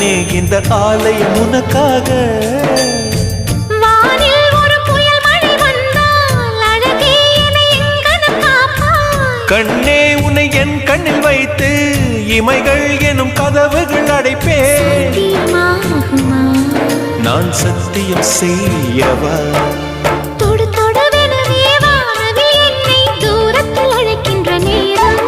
கண்ணே இந்த ஆலயம் உனக்காக. வானில் ஒரு புயல் மழை வந்தால் அழகே என்னை எங்கனம் காப்பாய். கண்ணே உன்னை என் கண்ணில் வைத்து இமைகள் எனும் கதவுகள் அடைப்பேன். சத்தியமாகுமா? நான் சத்தியம் செய்யவா? தொடு தொடுவெனவே வானவில் என்னை தூரத்தில் அழைக்கின்ற நேரம்.